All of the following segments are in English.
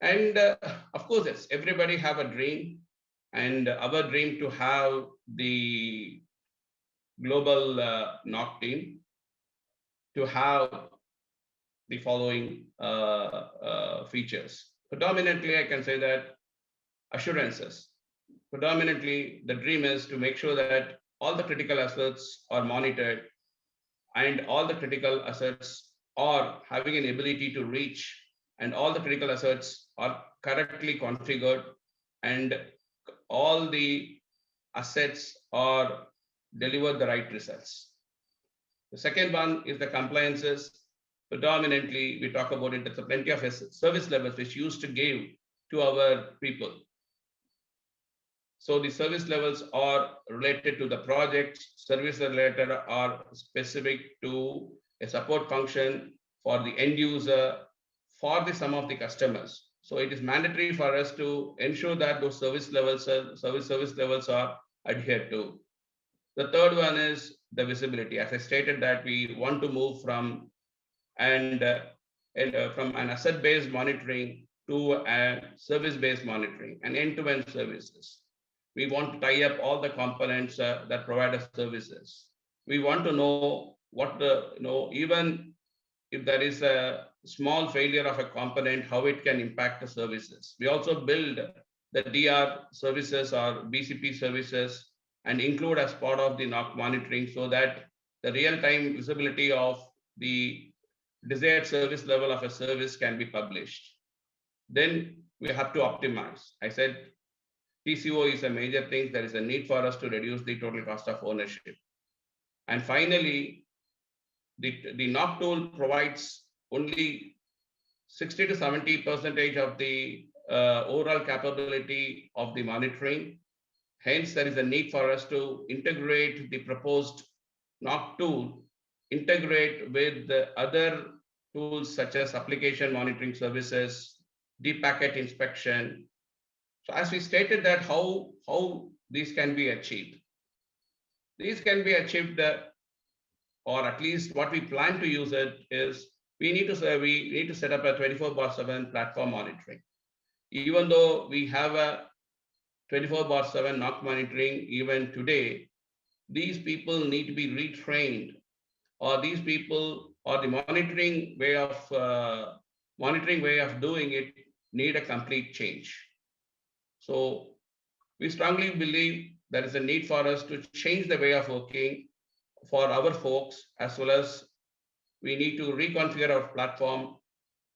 And of course, yes, everybody have a dream, and our dream to have the global NOC team to have the following features. Predominantly, I can say that assurances. Predominantly, the dream is to make sure that all the critical assets are monitored and all the critical assets are having an ability to reach, and all the critical assets are correctly configured, and all the assets are delivered the right results. The second one is the compliances. Predominantly, we talk about it, there's plenty of service levels which used to give to our people. So the service levels are related to the project, service related are specific to a support function for the end user, for the some of the customers. So it is mandatory for us to ensure that those service levels are adhered to. The third one is the visibility. As I stated that we want to move and, uh, from an asset-based monitoring to a service-based monitoring and end-to-end services. We want to tie up all the components that provide us services. We want to know what even if there is a small failure of a component, how it can impact the services. We also build the DR services or BCP services and include as part of the NOC monitoring so that the real-time visibility of the desired service level of a service can be published. Then we have to optimize. I said TCO is a major thing. There is a need for us to reduce the total cost of ownership. And finally, the NOC tool provides only 60 to 70 percentage of the overall capability of the monitoring. Hence, there is a need for us to integrate the proposed NOC tool, integrate with the other tools such as application monitoring services, deep packet inspection. So as we stated that how these can be achieved. These can be achieved, or at least what we plan to use it is we need to set up a 24/7 platform monitoring. Even though we have a 24/7 NOC monitoring even today, these people need to be retrained, or these people or the monitoring way of doing it need a complete change. So we strongly believe there is a need for us to change the way of working for our folks, as well as we need to reconfigure our platform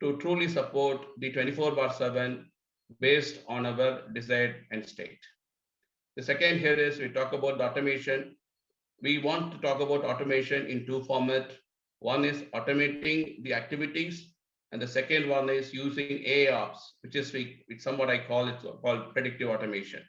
to truly support the 24/7 based on our desired end state. The second here is we talk about the automation. We want to talk about automation in two formats. One is automating the activities, and the second one is using AIOps, which somewhat I call it called predictive automation.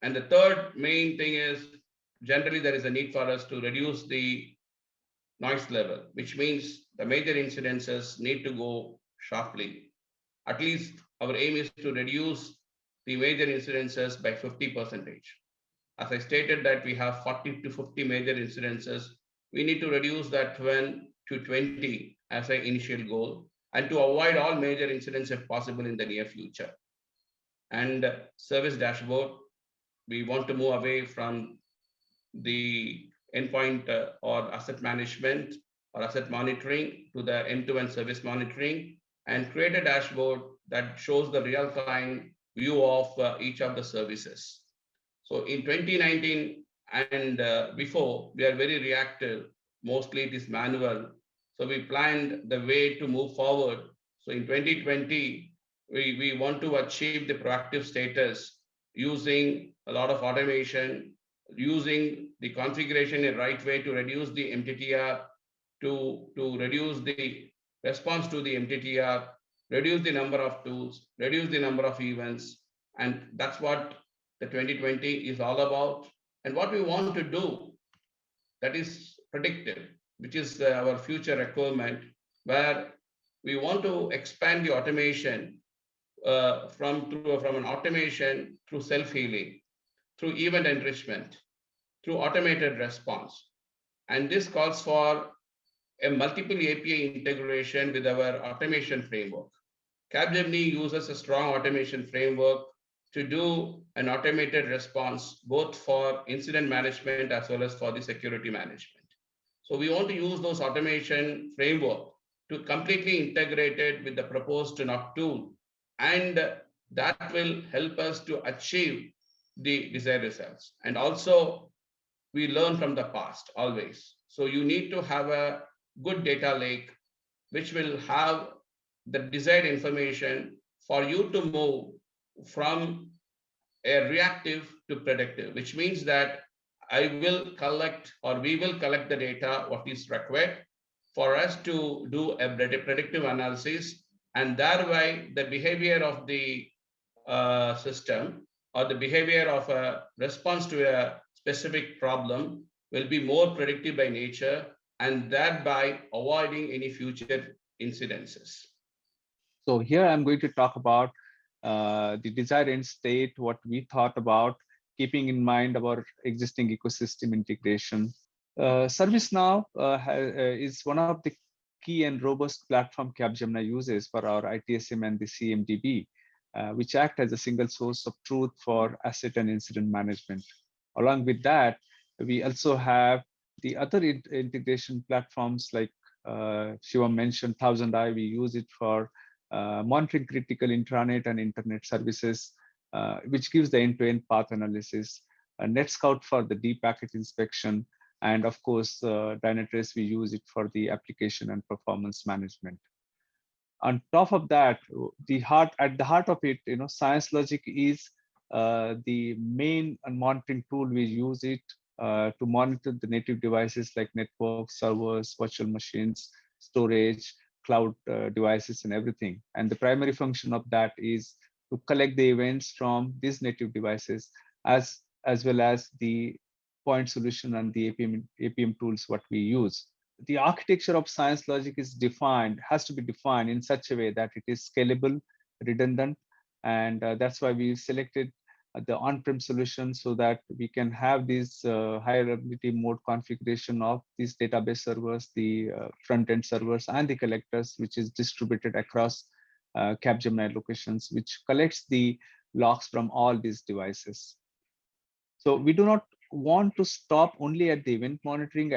And the third main thing is generally there is a need for us to reduce the noise level, which means the major incidences need to go sharply. At least our aim is to reduce the major incidences by 50%. As I stated that we have 40 to 50 major incidences, we need to reduce that 10 to 20 as an initial goal, and to avoid all major incidents if possible in the near future. And service dashboard, we want to move away from the endpoint or asset management or asset monitoring to the end-to-end service monitoring, and create a dashboard that shows the real-time view of each of the services. So in 2019 and before, we are very reactive. Mostly it is manual. So we planned the way to move forward. So in 2020, we want to achieve the proactive status using a lot of automation, using the configuration in the right way to reduce the MTTR, to reduce the response to the MTTR, reduce the number of tools, reduce the number of events. And that's what the 2020 is all about. And what we want to do, that is predictive, which is our future requirement, where we want to expand the automation from an automation through self-healing, through event enrichment, through automated response. And this calls for a multiple API integration with our automation framework. Capgemini uses a strong automation framework to do an automated response, both for incident management as well as for the security management. So we want to use those automation framework to completely integrate it with the proposed NOC tool, and that will help us to achieve the desired results. And also, we learn from the past always. So you need to have a good data lake, which will have the desired information for you to move from a reactive to predictive, which means that I will collect or we will collect the data, what is required for us to do a predictive analysis, and thereby the behavior of the system or the behavior of a response to a specific problem will be more predictive by nature, and thereby avoiding any future incidences. So here I'm going to talk about the desired end state, what we thought about, keeping in mind our existing ecosystem integration. ServiceNow is one of the key and robust platform Capgemini uses for our ITSM and the CMDB, which act as a single source of truth for asset and incident management. Along with that, we also have the other integration platforms like Shiva mentioned, Thousand Eye. We use it for monitoring critical intranet and internet services, which gives the end-to-end path analysis. NetScout for the deep packet inspection, and of course, Dynatrace, we use it for the application and performance management. On top of that, at the heart of it, Science Logic is the main monitoring tool. We use it to monitor the native devices like networks, servers, virtual machines, storage, cloud devices, and everything. And the primary function of that is to collect the events from these native devices, as well as the point solution and the APM tools what we use. The architecture of Science Logic has to be defined in such a way that it is scalable, redundant, and that's why we selected the on-prem solution, so that we can have this high availability mode configuration of these database servers, the front-end servers, and the collectors, which is distributed across Capgemini locations, which collects the logs from all these devices. So we do not want to stop only at the event monitoring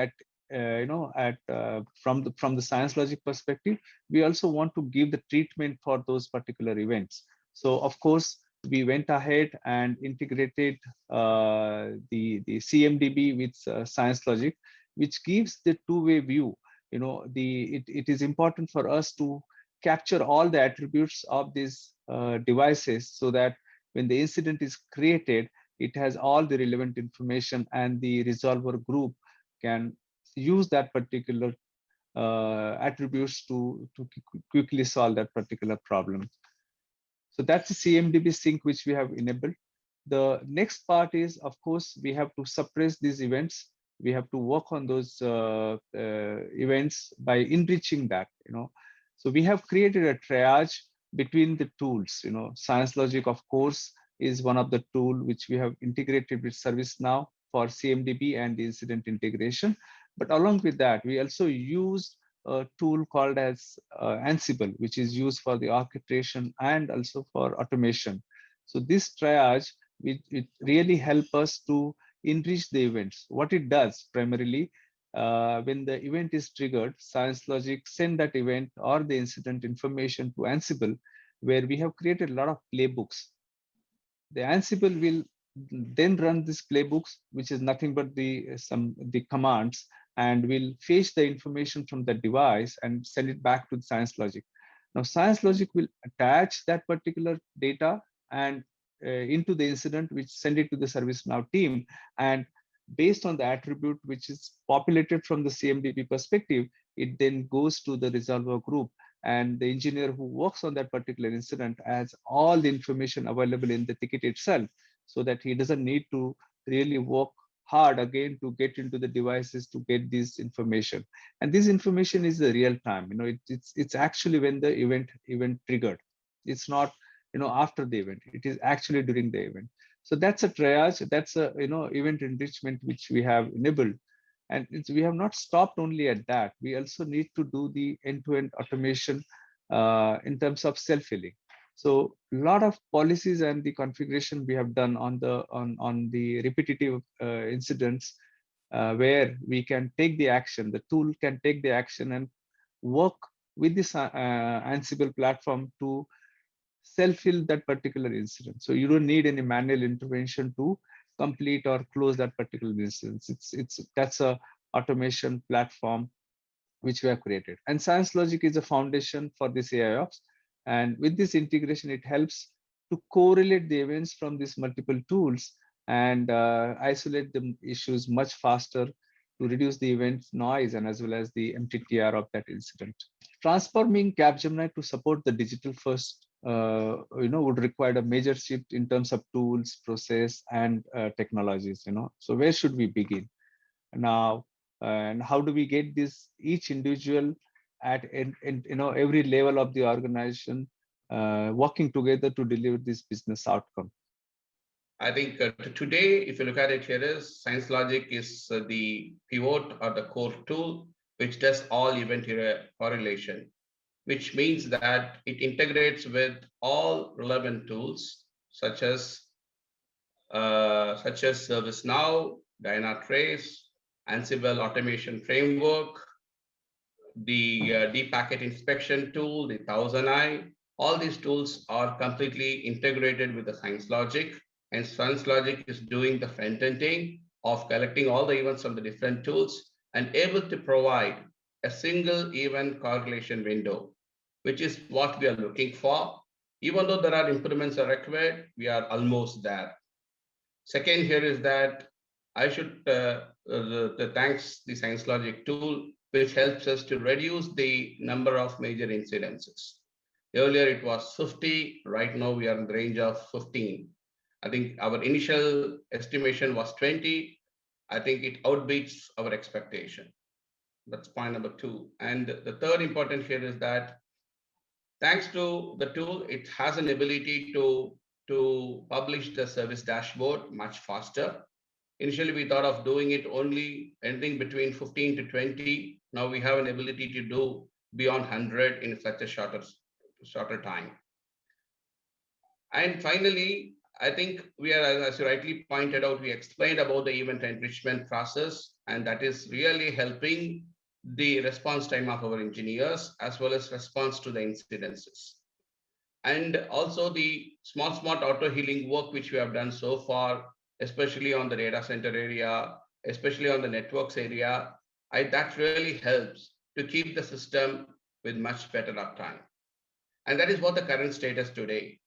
from the Science Logic perspective. We also want to give the treatment for those particular events. So of course, we went ahead and integrated the CMDB with Science Logic, which gives the two-way view. It is important for us to capture all the attributes of these devices, so that when the incident is created, it has all the relevant information, and the resolver group can use that particular attributes to quickly solve that particular problem. So that's the CMDB sync which we have enabled. The next part is, of course, we have to suppress these events. We have to work on those events by enriching that. So we have created a triage between the tools. Science Logic, of course, is one of the tool which we have integrated with ServiceNow for CMDB and the incident integration. But along with that, we also used a tool called as Ansible, which is used for the orchestration and also for automation. So this triage, it really helps us to enrich the events. What it does primarily, when the event is triggered, Science Logic send that event or the incident information to Ansible, where we have created a lot of playbooks. The Ansible will then run these playbooks, which is nothing but the commands, and will fetch the information from the device and send it back to the Science Logic. Now, Science Logic will attach that particular data and into the incident, which send it to the ServiceNow team. And based on the attribute which is populated from the CMDB perspective, it then goes to the resolver group. And the engineer who works on that particular incident has all the information available in the ticket itself, so that he doesn't need to really work hard again to get into the devices to get this information. And this information is the real time. It's actually when the event triggered. It's not after the event. It is actually during the event. So that's a triage. That's a event enrichment which we have enabled. And we have not stopped only at that. We also need to do the end-to-end automation in terms of self-healing. So a lot of policies and the configuration we have done on the repetitive incidents where we can take the action, the tool can take the action and work with this Ansible platform to self-heal that particular incident. So you don't need any manual intervention to complete or close that particular incident. That's a automation platform which we have created. And Science Logic is a foundation for this AIOps. And with this integration, it helps to correlate the events from these multiple tools and isolate the issues much faster to reduce the event noise and as well as the MTTR of that incident. Transforming Capgemini to support the digital first would require a major shift in terms of tools, process, and technologies. So where should we begin now? And how do we get this each individual at every level of the organization working together to deliver this business outcome? I think today, if you look at it here, is Science Logic is the pivot or the core tool which does all event correlation, which means that it integrates with all relevant tools such as ServiceNow, Dynatrace, Ansible automation framework, the deep packet inspection tool, the ThousandEye. All these tools are completely integrated with the Science Logic, and Science Logic is doing the front-ending of collecting all the events from the different tools and able to provide a single event correlation window, which is what we are looking for. Even though there are improvements are required, we are almost there. Second here is that I should thanks the Science Logic tool, which helps us to reduce the number of major incidences. Earlier it was 50, right now we are in the range of 15. I think our initial estimation was 20. I think it outbeats our expectation. That's point number 2. And the third important here is that thanks to the tool, it has an ability to publish the service dashboard much faster. Initially, we thought of doing it only anything between 15 to 20. Now we have an ability to do beyond 100 in such a shorter time. And finally, I think we are, as you rightly pointed out, we explained about the event enrichment process, and that is really helping the response time of our engineers as well as response to the incidences. And also the smart auto healing work which we have done so far, especially on the data center area, especially on the networks area, that really helps to keep the system with much better uptime. And that is what the current status today.